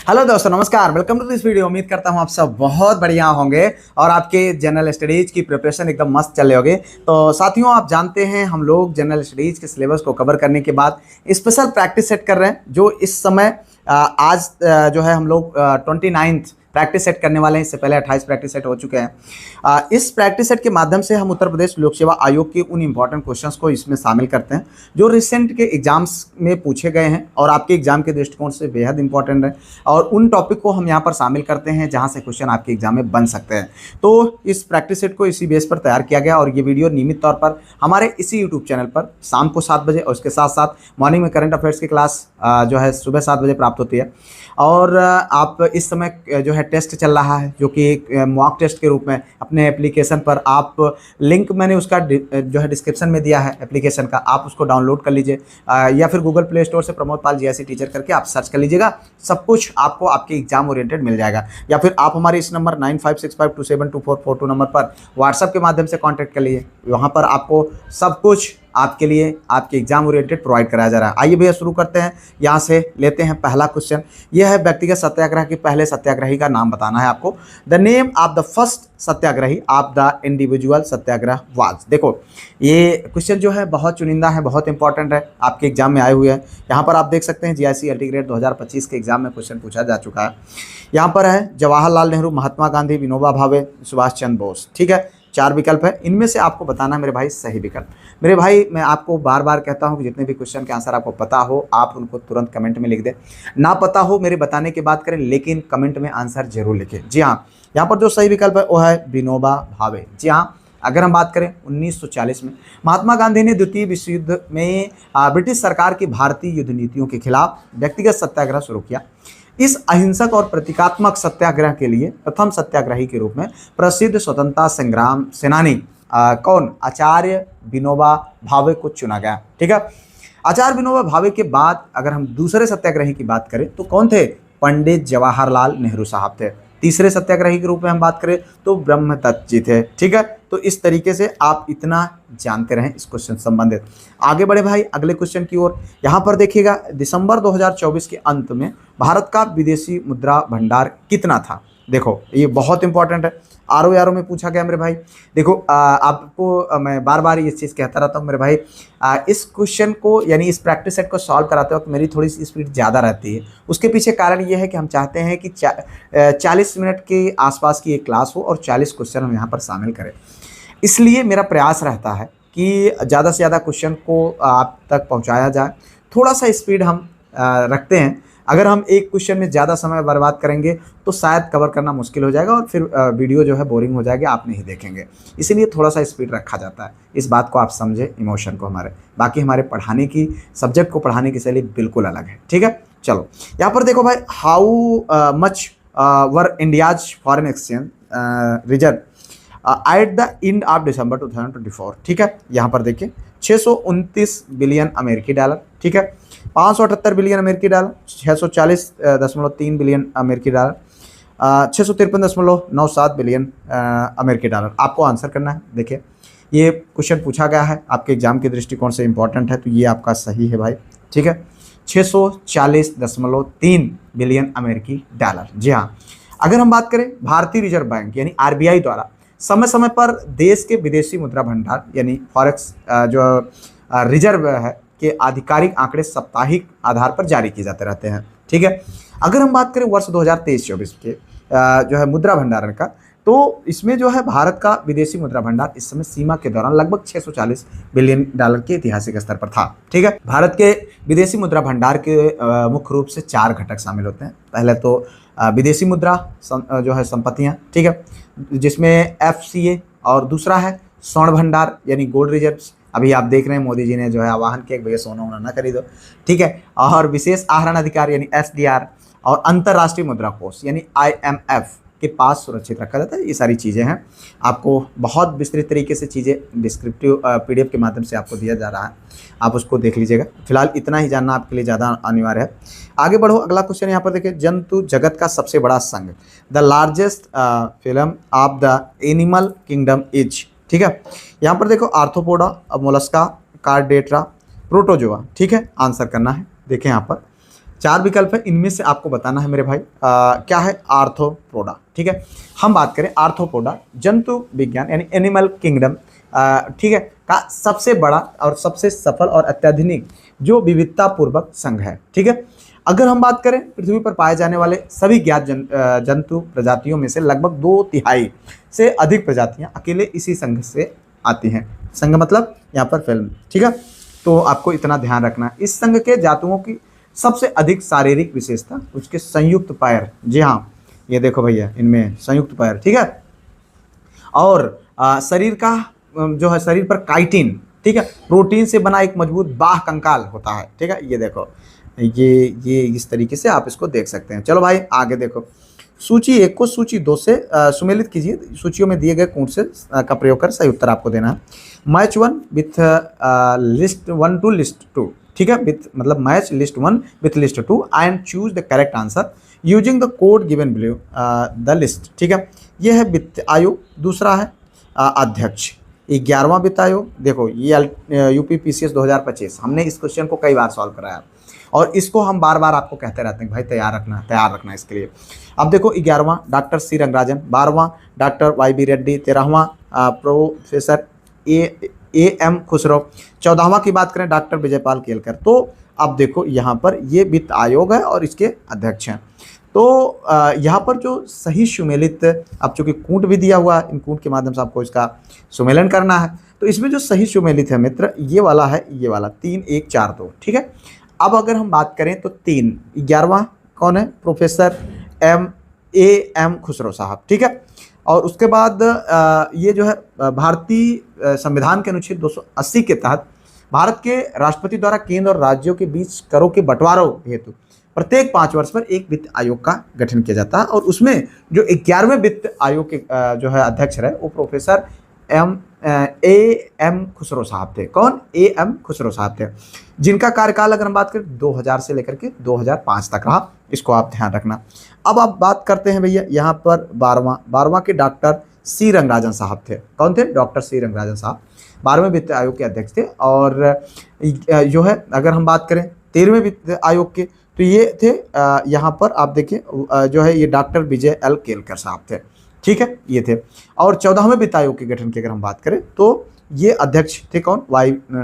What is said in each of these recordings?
Hello दोस्तों, नमस्कार। Welcome to this video. उम्मीद करता हूँ आप सब बहुत बढ़िया होंगे और आपके जनरल स्टडीज की प्रिपरेशन एकदम मस्त चल रही होगी। तो साथियों, आप जानते हैं हम लोग जनरल स्टडीज के सिलेबस को कवर करने के बाद स्पेशल प्रैक्टिस सेट कर रहे हैं, जो इस समय आज जो है हम लोग 29 प्रैक्टिस सेट करने वाले हैं। इससे पहले 28 प्रैक्टिस सेट हो चुके हैं। इस प्रैक्टिस सेट के माध्यम से हम उत्तर प्रदेश लोक सेवा आयोग के उन इंपॉर्टेंट क्वेश्चंस को इसमें शामिल करते हैं जो रिसेंट के एग्जाम्स में पूछे गए हैं और आपके एग्जाम के दृष्टिकोण से बेहद इंपॉर्टेंट है, और उन टॉपिक को हम यहाँ पर शामिल करते हैं जहाँ से क्वेश्चन आपके एग्जाम में बन सकते हैं। तो इस प्रैक्टिस सेट को इसी बेस पर तैयार किया गया और ये वीडियो नियमित तौर पर हमारे इसी यूट्यूब चैनल पर शाम को 7 बजे और उसके साथ साथ मॉर्निंग में करंट अफेयर्स की क्लास जो है सुबह 7 बजे प्राप्त होती है। और आप इस समय जो है टेस्ट चल रहा है, जो कि एक मॉक टेस्ट के रूप में अपने एप्लीकेशन पर आप लिंक मैंने उसका जो है डिस्क्रिप्शन में दिया है एप्लीकेशन का, आप उसको डाउनलोड कर लीजिए या फिर गूगल प्ले स्टोर से प्रमोद पाल जीआईसी टीचर करके आप सर्च कर लीजिएगा। सब कुछ आपको आपके एग्जाम ओरिएंटेड मिल जाएगा। या फिर आप हमारे इस नंबर 9565272442 नंबर पर व्हाट्सएप के माध्यम से कॉन्टैक्ट कर लीजिए। वहाँ पर आपको सब कुछ आपके लिए आपके एग्जाम ओरिएंटेड प्रोवाइड कराया जा रहा है। आइए भैया शुरू करते हैं। यहाँ से लेते हैं पहला क्वेश्चन। यह है व्यक्तिगत सत्याग्रह के पहले सत्याग्रही का नाम बताना है आपको। The name of the first satyagrahi of the individual satyagraha was. देखो, ये क्वेश्चन जो है बहुत चुनिंदा है, बहुत इंपॉर्टेंट है, आपके एग्जाम में आए हुए हैं। यहाँ पर आप देख सकते हैं जीआईसी अल्टीग्रेड 2025 के एग्जाम में क्वेश्चन पूछा जा चुका है। यहाँ पर है जवाहरलाल नेहरू, महात्मा गांधी, विनोबा भावे, सुभाष चंद्र बोस। ठीक है, 4 विकल्प है, इनमें से आपको बताना है मेरे भाई सही विकल्प। मेरे भाई, मैं आपको बार बार कहता हूं कि जितने भी क्वेश्चन के आंसर आपको पता हो आप उनको तुरंत कमेंट में लिख दें। ना पता हो मेरे बताने की बात करें, लेकिन कमेंट में आंसर जरूर लिखें। जी हाँ, यहाँ पर जो सही विकल्प है वो है विनोबा भावे। जी हाँ, अगर हम बात करें 1940 में महात्मा गांधी ने द्वितीय विश्व युद्ध में ब्रिटिश सरकार की भारतीय युद्ध नीतियों के खिलाफ व्यक्तिगत सत्याग्रह शुरू किया। इस अहिंसक और प्रतीकात्मक सत्याग्रह के लिए प्रथम सत्याग्रही के रूप में प्रसिद्ध स्वतंत्रता संग्राम सेनानी कौन? आचार्य विनोबा भावे को चुना गया। ठीक है, आचार्य विनोबा भावे के बाद अगर हम दूसरे सत्याग्रही की बात करें तो कौन थे? पंडित जवाहरलाल नेहरू साहब थे। तीसरे सत्याग्रही के रूप में हम बात करें तो ब्रह्मदत्त जी थे। ठीक है, तो इस तरीके से आप इतना जानते रहें इस क्वेश्चन संबंधित। आगे बढ़े भाई अगले क्वेश्चन की ओर। यहाँ पर देखिएगा, दिसंबर 2024 के अंत में भारत का विदेशी मुद्रा भंडार कितना था? देखो, ये बहुत इंपॉर्टेंट है, आरओ में पूछा गया मेरे भाई। देखो, आपको मैं बार बार ये चीज़ कहता रहता हूँ मेरे भाई, इस क्वेश्चन को यानी इस प्रैक्टिस सेट को सॉल्व कराते वक्त मेरी थोड़ी सी स्पीड ज़्यादा रहती है। उसके पीछे कारण ये है कि हम चाहते हैं कि 40 मिनट के आसपास की एक क्लास हो और 40 क्वेश्चन हम यहाँ पर शामिल करें। इसलिए मेरा प्रयास रहता है कि ज़्यादा से ज़्यादा क्वेश्चन को आप तक पहुँचाया जाए। थोड़ा सा स्पीड हम रखते हैं। अगर हम एक क्वेश्चन में ज़्यादा समय बर्बाद करेंगे तो शायद कवर करना मुश्किल हो जाएगा और फिर वीडियो जो है बोरिंग हो जाएगी, आप नहीं देखेंगे। इसीलिए थोड़ा सा स्पीड रखा जाता है। इस बात को आप समझे, इमोशन को हमारे। बाकी हमारे पढ़ाने की, सब्जेक्ट को पढ़ाने की शैली बिल्कुल अलग है। ठीक है, चलो यहाँ पर देखो भाई, how much were India's foreign exchange reserve at the end of December 2024। ठीक है, यहाँ पर देखिए 629 बिलियन अमेरिकी डॉलर। ठीक है, 578 बिलियन अमेरिकी डॉलर, 640.3 बिलियन अमेरिकी डॉलर, 653.97 बिलियन अमेरिकी डॉलर। आपको आंसर करना है। देखिए, ये क्वेश्चन पूछा गया है, आपके एग्जाम के दृष्टिकोण से इंपॉर्टेंट है, तो ये आपका सही है भाई। ठीक है, 640.3 बिलियन अमेरिकी डॉलर। जी हाँ, अगर हम बात करें भारतीय रिजर्व बैंक यानी आरबीआई द्वारा समय समय पर देश के विदेशी मुद्रा भंडार यानी फॉरेक्स जो रिजर्व है के आधिकारिक आंकड़े साप्ताहिक आधार पर जारी किए जाते रहते हैं। ठीक है, अगर हम बात करें वर्ष 2023-24 के जो है मुद्रा भंडारण का, तो इसमें जो है भारत का विदेशी मुद्रा भंडार इस समय सीमा के दौरान लगभग 640 बिलियन डॉलर के ऐतिहासिक स्तर पर था। ठीक है, भारत के विदेशी मुद्रा भंडार के मुख्य रूप से 4 घटक शामिल होते हैं। पहले तो विदेशी मुद्रा जो है संपत्तियाँ, ठीक है, जिसमें FCA, और दूसरा है स्वर्ण भंडार यानी गोल्ड रिजर्व्स। अभी आप देख रहे हैं मोदी जी ने जो है आह्वान किया कि भैया सोना वोना ना खरीदो। ठीक है, और विशेष आहरण अधिकार यानी SDR, और अंतर्राष्ट्रीय मुद्रा कोष यानी IMF के पास सुरक्षित रखा जाता है। ये सारी चीज़ें हैं, आपको बहुत विस्तृत तरीके से चीज़ें डिस्क्रिप्टिव PDF के माध्यम से आपको दिया जा रहा है, आप उसको देख लीजिएगा। फिलहाल इतना ही जानना आपके लिए ज़्यादा अनिवार्य है। आगे बढ़ो, अगला क्वेश्चन यहाँ पर देखिए, जंतु जगत का सबसे बड़ा संघ, the largest film of the animal kingdom is. ठीक है, यहाँ पर देखो, आर्थ्रोपोडा, मोलस्का, कार्डेट्रा, प्रोटोजोआ। ठीक है, आंसर करना है। देखें यहाँ पर 4 विकल्प है, इनमें से आपको बताना है मेरे भाई क्या है, आर्थ्रोपोडा। ठीक है, हम बात करें आर्थ्रोपोडा जंतु विज्ञान यानी एनिमल किंगडम, ठीक है, का सबसे बड़ा और सबसे सफल और अत्याधुनिक जो विविधता पूर्वक संघ है। ठीक है, अगर हम बात करें पृथ्वी पर पाए जाने वाले सभी ज्ञात जंतु प्रजातियों में से लगभग 2/3 से अधिक प्रजातियां अकेले इसी संघ से आती हैं। संघ मतलब यहाँ पर फिल्म। ठीक है, तो आपको इतना ध्यान रखना है। इस संघ के जातुओं की सबसे अधिक शारीरिक विशेषता उसके संयुक्त पैर। जी हाँ, ये देखो भैया, इनमें संयुक्त पैर। ठीक है, और शरीर का जो है, शरीर पर काइटिन, ठीक है, प्रोटीन से बना एक मजबूत बाह्य कंकाल होता है। ठीक है, ये देखो, ये इस तरीके से आप इसको देख सकते हैं। चलो भाई आगे देखो, सूची 1 को सूची 2 से सुमेलित कीजिए। सूचियों में दिए गए कूट से का प्रयोग कर सही उत्तर आपको देना है। Match 1 with list 1 to list 2। ठीक है, विथ मतलब match list 1 with list 2 and choose the correct answer using the code given below the list. ठीक है, यह है वित्त आयोग। दूसरा है अध्यक्ष। 11वां वित्त आयोग, देखो ये यूपी पीसीएस 2025, हमने इस क्वेश्चन को कई बार सॉल्व कराया और इसको हम बार बार आपको कहते रहते हैं भाई तैयार रखना इसके लिए। अब देखो 11वां डॉक्टर सी रंगराजन, 12वां डॉक्टर YB रेड्डी, 13वां प्रोफेसर ए एम खुसरो, 14वां की बात करें डॉक्टर विजयपाल केलकर। तो अब देखो यहाँ पर ये वित्त आयोग है और इसके अध्यक्ष हैं। तो यहाँ पर जो सही सुमेलित, अब चूंकि कूट भी दिया हुआ है, इन कूट के माध्यम से आपको इसका सुमेलन करना है। तो इसमें जो सही सुमेलित है मित्र, ये वाला है, ये वाला 3 1 4 2। ठीक है, अब अगर हम बात करें तो 3, 11वां कौन है, प्रोफेसर एम खुसरो साहब। ठीक है, और उसके बाद ये जो है भारतीय संविधान के अनुच्छेद 280 के तहत भारत के राष्ट्रपति द्वारा केंद्र और राज्यों के बीच करों के बंटवारों हेतु प्रत्येक 5 वर्ष पर एक वित्त आयोग का गठन किया जाता है। और उसमें जो 11वें वित्त आयोग के जो है अध्यक्ष रहे वो प्रोफेसर एम खुसरो साहब थे। कौन, एम खुसरो साहब थे, जिनका कार्यकाल अगर हम बात करें 2000 से लेकर के 2005 तक रहा। इसको आप ध्यान रखना। अब आप बात करते हैं भैया यहाँ पर 12वां के डॉक्टर सी रंगराजन साहब थे। कौन थे, डॉक्टर सी रंगराजन साहब 12वें वित्त आयोग के अध्यक्ष थे। और जो है अगर हम बात करें 13वें वित्त आयोग के, तो ये थे यहाँ पर आप देखिए जो है ये डॉक्टर विजय एल केलकर साहब थे। ठीक है, ये थे। और 14वें वित्त आयोग के गठन की अगर हम बात करें तो ये अध्यक्ष थे कौन,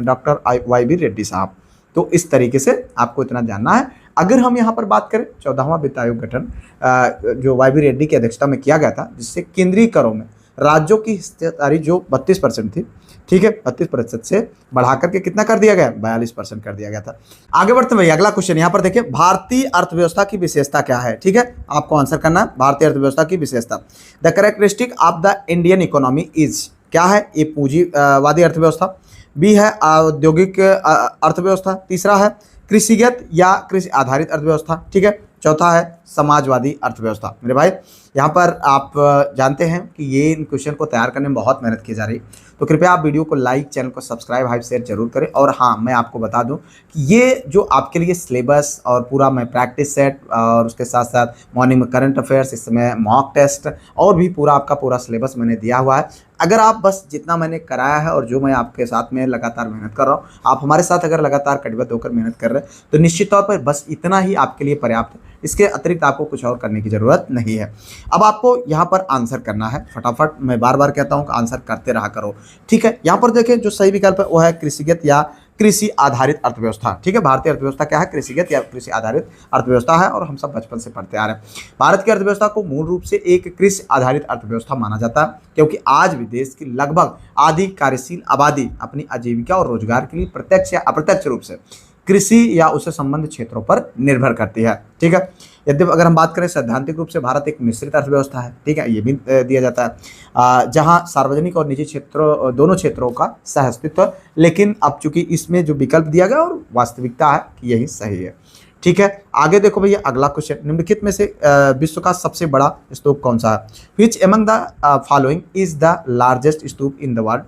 डॉक्टर YB रेड्डी साहब। तो इस तरीके से आपको इतना जानना है। अगर हम यहाँ पर बात करें 14वां वित्त आयोग गठन जो YB रेड्डी की अध्यक्षता में किया गया था, जिससे केंद्रीय करों में राज्यों की हिस्सेदारी जो 32% थी, ठीक है, 32% से बढ़ा करके कितना कर दिया गया, 42% कर दिया गया था। आगे बढ़ते हैं, अगला क्वेश्चन यहाँ पर देखिए, भारतीय अर्थव्यवस्था की विशेषता क्या है। ठीक है, आपको आंसर करना है भारतीय अर्थव्यवस्था की विशेषता। The characteristic of the Indian economy is, क्या है, ए पूंजीवादी अर्थव्यवस्था, बी है औद्योगिक अर्थव्यवस्था, तीसरा है कृषिगत या कृषि आधारित अर्थव्यवस्था, ठीक है, चौथा है समाजवादी अर्थव्यवस्था। मेरे भाई यहाँ पर आप जानते हैं कि ये इन क्वेश्चन को तैयार करने में बहुत मेहनत की जा रही, तो कृपया आप वीडियो को लाइक, चैनल को सब्सक्राइब, हाइप, शेयर जरूर करें। और हाँ, मैं आपको बता दूं कि ये जो आपके लिए सिलेबस और पूरा मैं प्रैक्टिस सेट और उसके साथ साथ मॉर्निंग में करंट अफेयर्स, इस समय मॉक टेस्ट और भी पूरा आपका पूरा सिलेबस मैंने दिया हुआ है। अगर आप बस जितना मैंने कराया है और जो मैं आपके साथ में लगातार मेहनत कर रहा हूँ, आप हमारे साथ अगर लगातार कटिबद्ध होकर मेहनत कर रहे हैं तो निश्चित तौर पर बस इतना ही आपके लिए पर्याप्त है। इसके अतिरिक्त आपको कुछ और करने की ज़रूरत नहीं है। अब आपको यहाँ पर आंसर करना है फटाफट, मैं बार बार कहता हूँ कि आंसर करते रहा करो। ठीक है, यहाँ पर देखें जो सही विकल्प है वो है कृषिगत या कृषि आधारित अर्थव्यवस्था। ठीक है, भारतीय अर्थव्यवस्था क्या है, कृषिगत या कृषि आधारित अर्थव्यवस्था है और हम सब बचपन से पढ़ते आ रहे हैं। भारत की अर्थव्यवस्था को मूल रूप से एक कृषि आधारित अर्थव्यवस्था माना जाता है, क्योंकि आज भी देश की लगभग आधी कार्यशील आबादी अपनी आजीविका और रोजगार के लिए प्रत्यक्ष या अप्रत्यक्ष रूप से कृषि या उससे संबंधित क्षेत्रों पर निर्भर करती है। ठीक है, यद्यपि अगर हम बात करें सैद्धांतिक रूप से भारत एक मिश्रित अर्थव्यवस्था है। ठीक है, ये भी दिया जाता है जहां सार्वजनिक और निजी क्षेत्रों दोनों क्षेत्रों का सहअस्तित्व, लेकिन अब चूंकि इसमें जो विकल्प दिया गया और वास्तविकता है कि यही सही है। ठीक है, आगे देखो भैया अगला क्वेश्चन, निम्नलिखित में से विश्व का सबसे बड़ा स्तूप कौन सा है। Which among the following is the largest stupa in the world.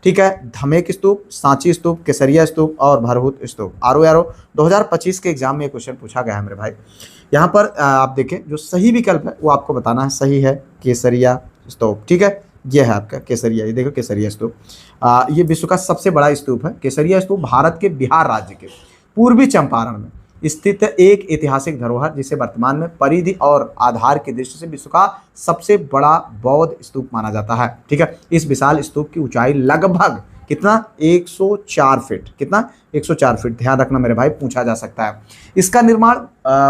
ठीक है, धमेक स्तूप, सांची स्तूप, केसरिया स्तूप और भरहूत स्तूप। आरो 2025 के एग्जाम में ये क्वेश्चन पूछा गया है मेरे भाई। यहाँ पर आप देखें जो सही विकल्प है वो आपको बताना है, सही है केसरिया स्तूप। ठीक है, ये है आपका केसरिया, ये देखो केसरिया स्तूप। ये विश्व का सबसे बड़ा स्तूप है। केसरिया स्तूप भारत के बिहार राज्य के पूर्वी चंपारण में स्थित एक ऐतिहासिक धरोहर जिसे वर्तमान में परिधि और आधार की दृष्टि से विश्व का सबसे बड़ा बौद्ध स्तूप माना जाता है। ठीक है, इस विशाल स्तूप की ऊंचाई लगभग कितना 104 फीट, कितना 104 फीट, ध्यान रखना मेरे भाई, पूछा जा सकता है। इसका निर्माण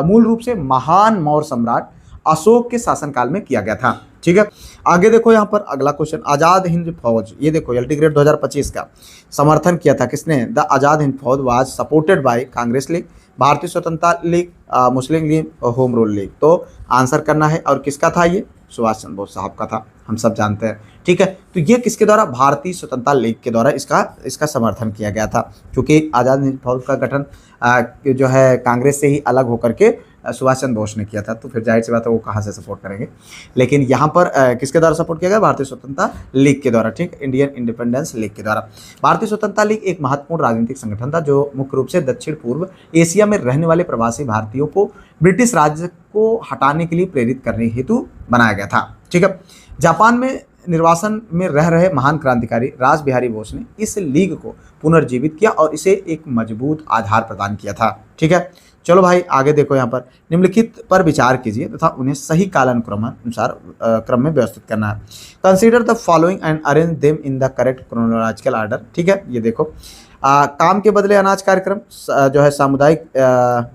मूल रूप से महान मौर्य सम्राट अशोक के शासनकाल में किया गया था। ठीक है, आगे देखो यहाँ पर अगला क्वेश्चन, आजाद हिंद फौज, ये देखो एलटी ग्रेड 2025 का समर्थन किया था किसने? द आजाद हिंद फौज was supported by Congress league, भारतीय स्वतंत्रता लीग, मुस्लिम लीग और होम रूल लीग। तो आंसर करना है, और किसका था ये? सुभाष चंद्र बोस साहब का था, हम सब जानते हैं। ठीक है, तो ये किसके द्वारा? भारतीय स्वतंत्रता लीग के द्वारा इसका समर्थन किया गया था, क्योंकि आज़ाद हिंद फौज का गठन जो है कांग्रेस से ही अलग होकर के सुभाष चंद्र बोस ने किया था, तो फिर जाहिर सी बात है वो कहाँ से सपोर्ट करेंगे। लेकिन यहाँ पर किसके द्वारा सपोर्ट किया गया? भारतीय स्वतंत्रता लीग के द्वारा। ठीक, इंडियन इंडिपेंडेंस लीग के द्वारा। भारतीय स्वतंत्रता लीग एक महत्वपूर्ण राजनीतिक संगठन था जो मुख्य रूप से दक्षिण पूर्व एशिया में रहने वाले प्रवासी भारतीयों को ब्रिटिश राज्य को हटाने के लिए प्रेरित करने हेतु बनाया गया था। ठीक है, जापान में निर्वासन में रह रहे महान क्रांतिकारी रास बिहारी बोस ने इस लीग को पुनर्जीवित किया और इसे एक मजबूत आधार प्रदान किया था। ठीक है, चलो भाई आगे देखो, यहाँ पर निम्नलिखित पर विचार कीजिए तथा उन्हें सही कालानुक्रम अनुसार क्रम में व्यवस्थित करना है। Consider the following and arrange them in the correct chronological order. ठीक है, ये देखो, काम के बदले अनाज कार्यक्रम, जो है सामुदायिक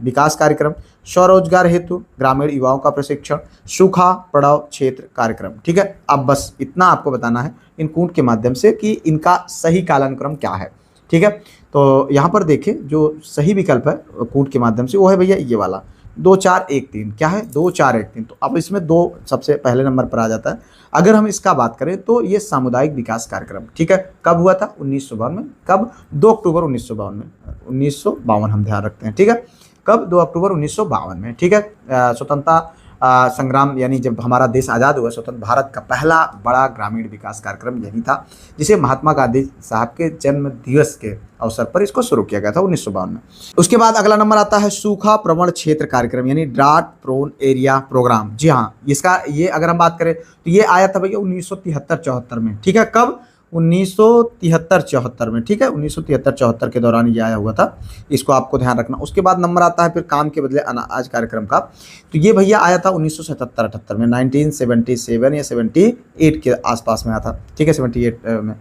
विकास कार्यक्रम, स्वरोजगार हेतु ग्रामीण युवाओं का प्रशिक्षण, सूखा पड़ाव क्षेत्र कार्यक्रम। ठीक है, अब बस इतना आपको बताना है इन कूट के माध्यम से कि इनका सही कालानुक्रम क्या है। ठीक है, तो यहाँ पर देखिए जो सही विकल्प है कूट के माध्यम से वो है भैया ये वाला 2 4 1 3। क्या है? 2 4 1 3। तो अब इसमें 2 सबसे पहले नंबर पर आ जाता है। अगर हम इसका बात करें तो ये सामुदायिक विकास कार्यक्रम, ठीक है, कब हुआ था? 1952 में। कब? 2 अक्टूबर 1952 में। 1952 हम ध्यान रखते हैं। ठीक है, कब? 2 अक्टूबर 1952 में। ठीक है, स्वतंत्रता संग्राम यानी जब हमारा देश आज़ाद हुआ, स्वतंत्र भारत का पहला बड़ा ग्रामीण विकास कार्यक्रम यही था, जिसे महात्मा गांधी साहब के जन्म दिवस के अवसर पर इसको शुरू किया गया था 1952 में। उसके बाद अगला नंबर आता है सूखा प्रवण क्षेत्र कार्यक्रम यानी ड्राट प्रोन एरिया प्रोग्राम। जी हाँ, इसका ये अगर हम बात करें तो ये आया था भैया 1973-74 में। ठीक है, कब? 1973-74 में। ठीक है, 1973-74 के दौरान ये आया हुआ था, इसको आपको ध्यान रखना। उसके बाद नंबर आता है फिर काम के बदले अनाज कार्यक्रम का, तो ये भैया आया था 1977-78 में, 1977 या 78 के आसपास में आया था। ठीक है, 78 में।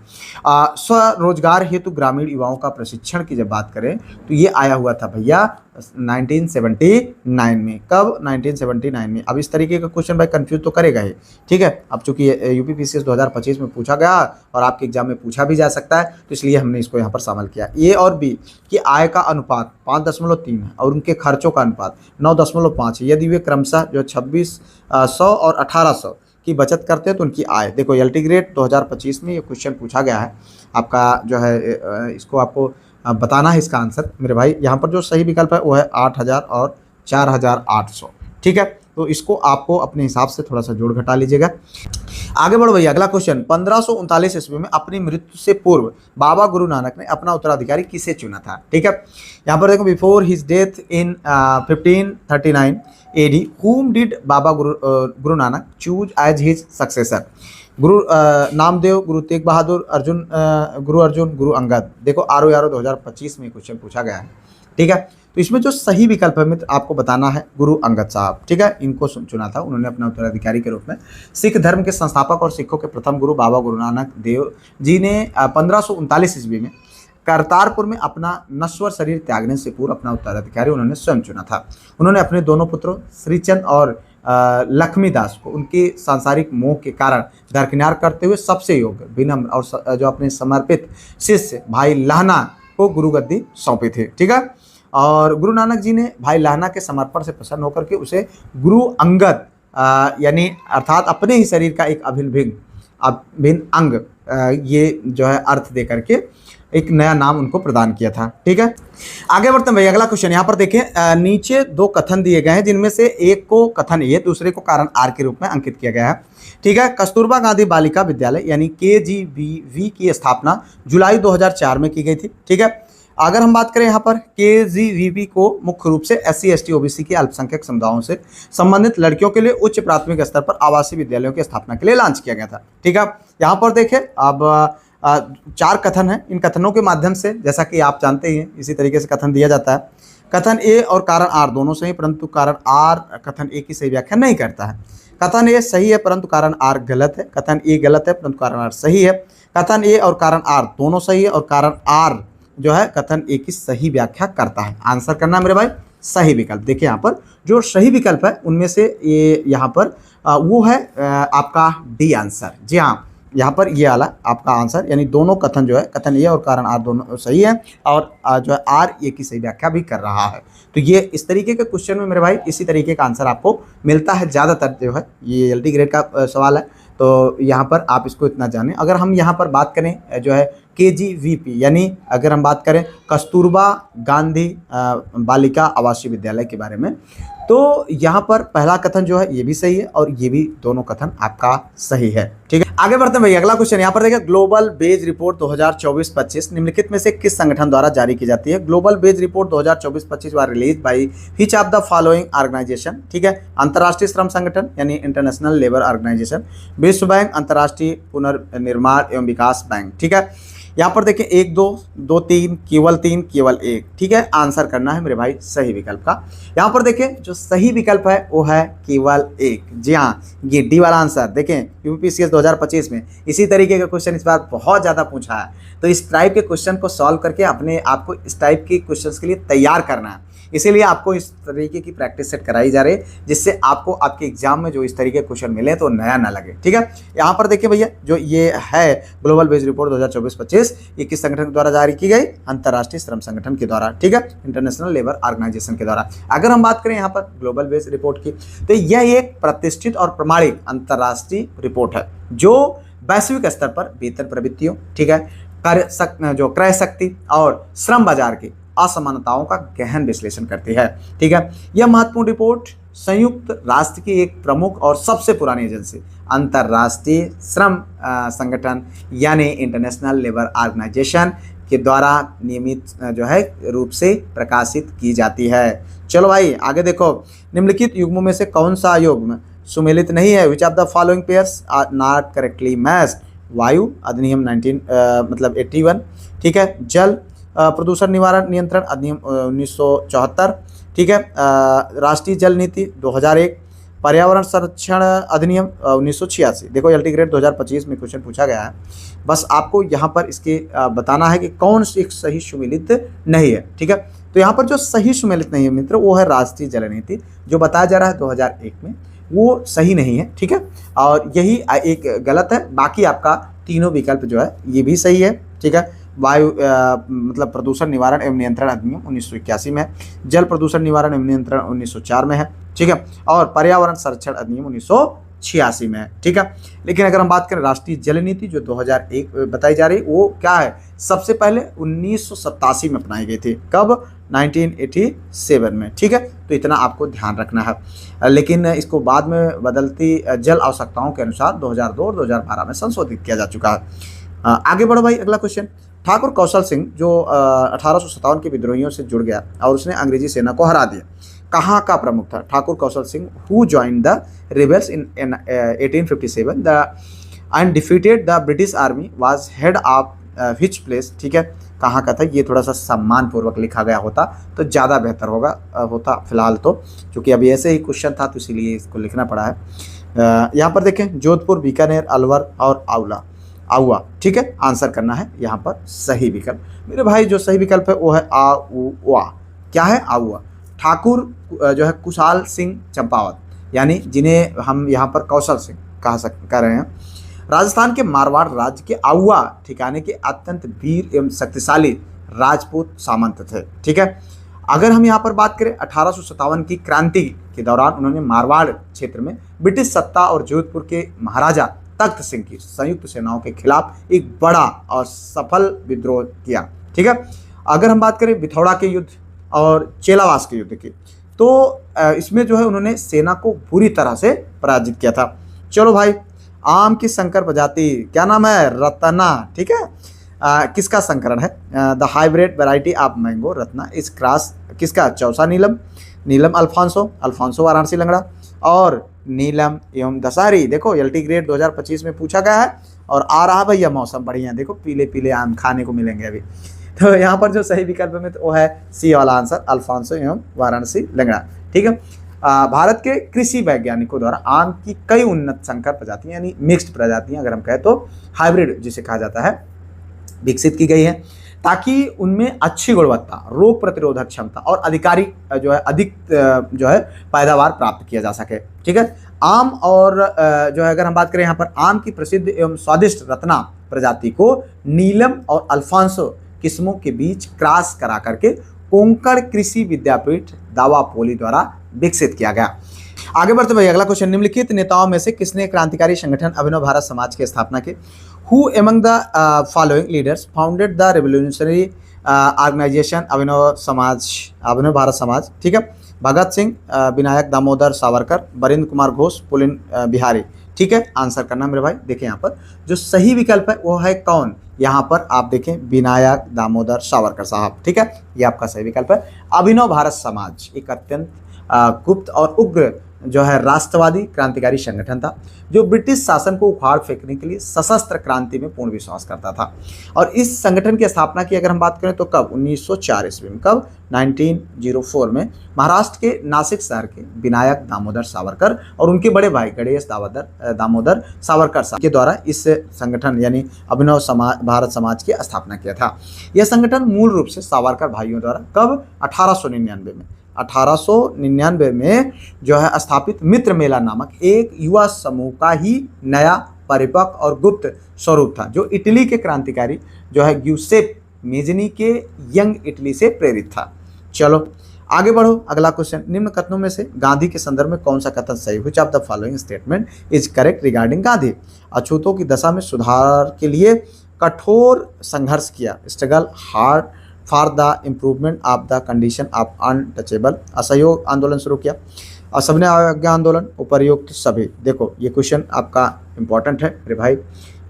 स्वरोजगार हेतु ग्रामीण युवाओं का प्रशिक्षण की जब बात करें तो ये आया हुआ था भैया 1979 में। कब? 1979 में। अब इस तरीके का क्वेश्चन भाई कंफ्यूज तो करेगा ही। ठीक है, अब चूंकि यूपीपीसीएस 2025 में पूछा गया और आपके एग्जाम में पूछा भी जा सकता है, तो इसलिए हमने इसको यहाँ पर शामिल किया। ए और बी की आय का अनुपात 5.3 है और उनके खर्चों का अनुपात 9.5 है। यदि वे क्रमशः जो 2600 और 1800 की बचत करते हैं तो उनकी आय, देखो एलटी ग्रेड 2025 में ये क्वेश्चन पूछा गया है आपका, जो है इसको आपको बताना है इसका आंसर मेरे भाई। यहाँ पर जो सही विकल्प है वो है 8000 और 4800। ठीक है, तो इसको आपको अपने हिसाब से थोड़ा सा जोड़ घटा लीजिएगा। आगे बढ़ो भैया, अगला क्वेश्चन, 1539 ईस्वी में अपनी मृत्यु से पूर्व बाबा गुरु नानक ने अपना उत्तराधिकारी किसे चुना था? ठीक है, यहाँ पर देखो, before his death in 1539 AD whom did Baba Guru Nanak choose as his successor? Guru Namdev, Guru Tegh Bahadur, गुरु अर्जुन, गुरु अंगद। देखो आरो 2025 में क्वेश्चन पूछा गया है। ठीक है, तो इसमें जो सही विकल्प है मित्र आपको बताना है गुरु अंगद साहब। ठीक है, इनको चुना था उन्होंने अपना उत्तराधिकारी के रूप में। सिख धर्म के संस्थापक और सिखों के प्रथम गुरु बाबा गुरु नानक देव जी ने 1539 ईस्वी में करतारपुर में अपना नश्वर शरीर त्यागने से पूर्व अपना उत्तराधिकारी उन्होंने स्वयं चुना था। उन्होंने अपने दोनों पुत्रों श्रीचंद और लक्ष्मीदास को उनके सांसारिक मोह के कारण दरकिनार करते हुए सबसे योग्य, विनम्र और जो अपने समर्पित शिष्य भाई लाहना को गुरुगद्दी सौंपी थी। ठीक है, और गुरु नानक जी ने भाई लाहना के समर्पण से प्रसन्न होकर के उसे गुरु अंगद यानी अर्थात अपने ही शरीर का एक अभिन्न अंग ये जो है अर्थ दे करके एक नया नाम उनको प्रदान किया था। ठीक है, आगे बढ़ते हैं भैया, अगला क्वेश्चन यहाँ पर देखें, नीचे 2 कथन दिए गए हैं जिनमें से एक को कथन ए दूसरे को कारण आर के रूप में अंकित किया गया है। ठीक है, कस्तूरबा गांधी बालिका विद्यालय यानी KGBV की स्थापना जुलाई 2004 में की गई थी। ठीक है, अगर हम बात करें यहाँ पर KGBV को मुख्य रूप से SC ST OBC के अल्पसंख्यक समुदायों से संबंधित लड़कियों के लिए उच्च प्राथमिक स्तर पर आवासीय विद्यालयों की स्थापना के लिए लॉन्च किया गया था। ठीक है, यहाँ पर देखें अब 4 कथन हैं। इन कथनों के माध्यम से जैसा कि आप जानते ही हैं इसी तरीके से कथन दिया जाता है। कथन ए और कारण आर दोनों सही, परंतु कारण आर कथन ए की सही व्याख्या नहीं करता है। कथन ए सही है परंतु कारण आर गलत है। कथन ए गलत है परंतु कारण आर सही है। कथन ए और कारण आर दोनों सही है और कारण आर जो है कथन ए की सही व्याख्या करता है। आंसर करना मेरे भाई सही विकल्प। देखिए यहाँ पर जो सही विकल्प है उनमें से ये यहाँ पर वो है आपका डी आंसर। जी हाँ, यहाँ पर ये वाला आपका आंसर, यानी दोनों कथन जो है कथन ए और कारण आर दोनों सही है और जो है आर ए की सही व्याख्या भी कर रहा है। तो ये इस तरीके के क्वेश्चन में मेरे भाई इसी तरीके का आंसर आपको मिलता है ज़्यादातर। जो है ये एलटी ग्रेड का सवाल है, तो यहाँ पर आप इसको इतना जानें। अगर हम यहाँ पर बात करें जो है KGVP, यानी अगर हम बात करें कस्तूरबा गांधी बालिका आवासीय विद्यालय के बारे में, तो यहाँ पर पहला कथन जो है ये भी सही है और ये भी दोनों कथन आपका सही है। ठीक है, आगे बढ़ते हैं भाई। अगला क्वेश्चन यहाँ पर देखिए, ग्लोबल बेज रिपोर्ट 2024-25 निम्नलिखित में से किस संगठन द्वारा जारी की जाती है? Global wage report 2024-25 was released by which of the following organisation? ठीक है, अंतर्राष्ट्रीय श्रम संगठन यानी इंटरनेशनल लेबर ऑर्गेनाइजेशन, विश्व बैंक, अंतर्राष्ट्रीय पुनर्निर्माण एवं विकास बैंक। ठीक है, यहाँ पर देखिए 1 2 2 3 केवल 3 केवल 1। ठीक है, आंसर करना है मेरे भाई सही विकल्प का। यहाँ पर देखें जो सही विकल्प है वो है केवल 1। जी हाँ, ये डी वाला आंसर। देखें यूपीपीसीएस 2025 में इसी तरीके का क्वेश्चन इस बार बहुत ज़्यादा पूछा है, तो इस टाइप के क्वेश्चन को सॉल्व करके अपने आप को इस टाइप के क्वेश्चन के लिए तैयार करना है। इसीलिए आपको इस तरीके की प्रैक्टिस सेट कराई जा रही है, जिससे आपको आपके एग्जाम में जो इस तरीके के क्वेश्चन मिले तो नया ना लगे। ठीक है, यहाँ पर देखिए भैया जो ये है ग्लोबल बेज रिपोर्ट 2024-25, ये किस संगठन के द्वारा जारी की गई? अंतर्राष्ट्रीय श्रम संगठन के द्वारा। ठीक है, इंटरनेशनल लेबर ऑर्गेनाइजेशन के द्वारा। अगर हम बात करें यहाँ पर ग्लोबल बेज रिपोर्ट की, तो यह एक प्रतिष्ठित और प्रमाणित अंतर्राष्ट्रीय रिपोर्ट है जो वैश्विक स्तर पर वेतन प्रवृत्तियों, ठीक है, जो क्रय शक्ति और श्रम बाजार की असमानताओं का गहन विश्लेषण करती है। ठीक है, यह महत्वपूर्ण रिपोर्ट संयुक्त राष्ट्र की एक प्रमुख और सबसे पुरानी एजेंसी अंतर्राष्ट्रीय श्रम संगठन यानी इंटरनेशनल लेबर ऑर्गेनाइजेशन के द्वारा नियमित जो है रूप से प्रकाशित की जाती है। चलो भाई आगे देखो, निम्नलिखित युग्मों में से कौन सा युग्म सुमेलित नहीं है? Which of the following pairs are not correctly matched? वायु अधिनियम 81। ठीक है, जल प्रदूषण निवारण नियंत्रण अधिनियम 1974। ठीक है, राष्ट्रीय जल नीति 2001, पर्यावरण संरक्षण अधिनियम 1986। देखो एलटी ग्रेड 2025 में क्वेश्चन पूछा गया है, बस आपको यहाँ पर इसके बताना है कि कौन सी सही सुमेलित नहीं है। ठीक है, तो यहाँ पर जो सही सुमेलित नहीं है मित्र वो है राष्ट्रीय जल नीति, जो बताया जा रहा है 2001 में, वो सही नहीं है। ठीक है, और यही एक गलत है, बाकी आपका तीनों विकल्प जो है ये भी सही है। ठीक है, वायु प्रदूषण निवारण एवं नियंत्रण अधिनियम 1981 में है, जल प्रदूषण निवारण एवं नियंत्रण 1904 में है। ठीक है, और पर्यावरण संरक्षण अधिनियम 1986 में है। ठीक है, लेकिन अगर हम बात करें राष्ट्रीय जल नीति जो 2001 बताई जा रही है, वो क्या है? सबसे पहले 1987 में अपनाई गई थी। कब? 1987 में। ठीक है, तो इतना आपको ध्यान रखना है, लेकिन इसको बाद में बदलती जल आवश्यकताओं के अनुसार 2002 और 2012 में संशोधित किया जा चुका है। आगे बढ़ो भाई, अगला क्वेश्चन। ठाकुर कौशल सिंह जो 1857 के विद्रोहियों से जुड़ गया और उसने अंग्रेजी सेना को हरा दिया, कहाँ का प्रमुख था? Thakur Kaushal Singh who joined the rebels in 1857 the end defeated the British army was head of which place? ठीक है, कहाँ का था? ये थोड़ा सा सम्मान पूर्वक लिखा गया होता तो ज़्यादा बेहतर होता फिलहाल तो, क्योंकि अभी ऐसे ही क्वेश्चन था तो इसीलिए इसको लिखना पड़ा है। यहाँ पर देखें जोधपुर, बीकानेर, अलवर और आउआ। ठीक है, आंसर करना है यहाँ पर सही विकल्प। मेरे भाई जो सही विकल्प है वो है आउआ। क्या है? आउआ। ठाकुर जो है कुशाल सिंह चंपावत, यानी जिन्हें हम यहाँ पर कौशल सिंह कह रहे हैं, राजस्थान के मारवाड़ राज्य के आउआ ठिकाने के अत्यंत वीर एवं शक्तिशाली राजपूत सामंत थे। ठीक है, अगर हम यहाँ पर बात करें 1857 की क्रांति के दौरान उन्होंने मारवाड़ क्षेत्र में ब्रिटिश सत्ता और जोधपुर के महाराजा तख्त सिंह की संयुक्त सेनाओं के खिलाफ एक बड़ा और सफल विद्रोह किया। ठीक है, अगर हम बात करें बिथौड़ा के युद्ध और चेलावास के युद्ध की, तो इसमें जो है उन्होंने सेना को बुरी तरह से पराजित किया था। चलो भाई, आम की संकर प्रजाति क्या नाम है? रत्ना। ठीक है, किसका संकरण है? The hybrid variety of mango Ratna इस क्रॉस किसका? चौसा नीलम अल्फांसो वाराणसी लंगड़ा और नीलम एवं दशहरी। देखो एलटी ग्रेड 2025 में पूछा गया है और आ रहा भैया मौसम बढ़िया, देखो पीले पीले आम खाने को मिलेंगे अभी। तो यहाँ पर जो सही विकल्प है मित्र वो है सी वाला आंसर, अल्फांसो एवं वाराणसी लंगड़ा। ठीक है। भारत के कृषि वैज्ञानिकों द्वारा आम की कई उन्नत संकर प्रजातियां यानी मिक्स्ड प्रजातियां अगर हम कहें तो हाइब्रिड जिसे कहा जाता है विकसित की गई है, ताकि उनमें अच्छी गुणवत्ता, रोग प्रतिरोधक क्षमता और अधिक जो है पैदावार प्राप्त किया जा सके। ठीक है। आम और जो है अगर हम बात करें यहाँ पर आम की प्रसिद्ध एवं स्वादिष्ट रत्ना प्रजाति को नीलम और अल्फांसो किस्मों के बीच क्रॉस करा करके कोंकण कृषि विद्यापीठ दावापोली द्वारा विकसित किया गया। आगे बढ़ते भाई, अगला क्वेश्चन, निम्नलिखित नेताओं में से किसने क्रांतिकारी संगठन अभिनव भारत समाज की स्थापना की? Who among the following leaders founded the revolutionary organization Abhinav Bharat Samaj? ठीक है। भगत सिंह, विनायक दामोदर सावरकर, बरिंद्र कुमार घोष, पुलिन बिहारी। ठीक है। आंसर करना मेरे भाई। देखिए यहाँ पर जो सही विकल्प है वो है कौन, यहाँ पर आप देखें विनायक दामोदर सावरकर साहब। ठीक है। ये आपका सही विकल्प है। अभिनव भारत समाज एक अत्यंत गुप्त और उग्र जो है राष्ट्रवादी क्रांतिकारी संगठन था, जो ब्रिटिश शासन को उखाड़ फेंकने के लिए सशस्त्र क्रांति में पूर्ण विश्वास करता था। और इस संगठन की स्थापना की अगर हम बात करें तो कब, 1904 ईस्वी में। कब? 1904 में महाराष्ट्र के नासिक शहर के विनायक दामोदर सावरकर और उनके बड़े भाई गणेश दामोदर सावरकर साहब के द्वारा इस संगठन यानी अभिनव भारत समाज की स्थापना किया था। यह संगठन मूल रूप से सावरकर भाइयों द्वारा कब, 1899 में जो है स्थापित मित्र मेला नामक एक युवा समूह का ही नया परिपक्व और गुप्त स्वरूप था, जो इटली के क्रांतिकारी जो है ग्यूसेप मेजनी के यंग इटली से प्रेरित था। चलो आगे बढ़ो, अगला क्वेश्चन, निम्न कथनों में से गांधी के संदर्भ में कौन सा कथन सही? Which of the following statement is correct regarding Gandhi? अछूतों की दशा में सुधार के लिए कठोर संघर्ष किया, struggle hard for the improvement of the condition of untouchable. असहयोग आंदोलन शुरू किया, असभ्य आज्ञा आंदोलन, उपर्युक्त सभी। देखो ये क्वेश्चन आपका इंपॉर्टेंट है मेरे भाई,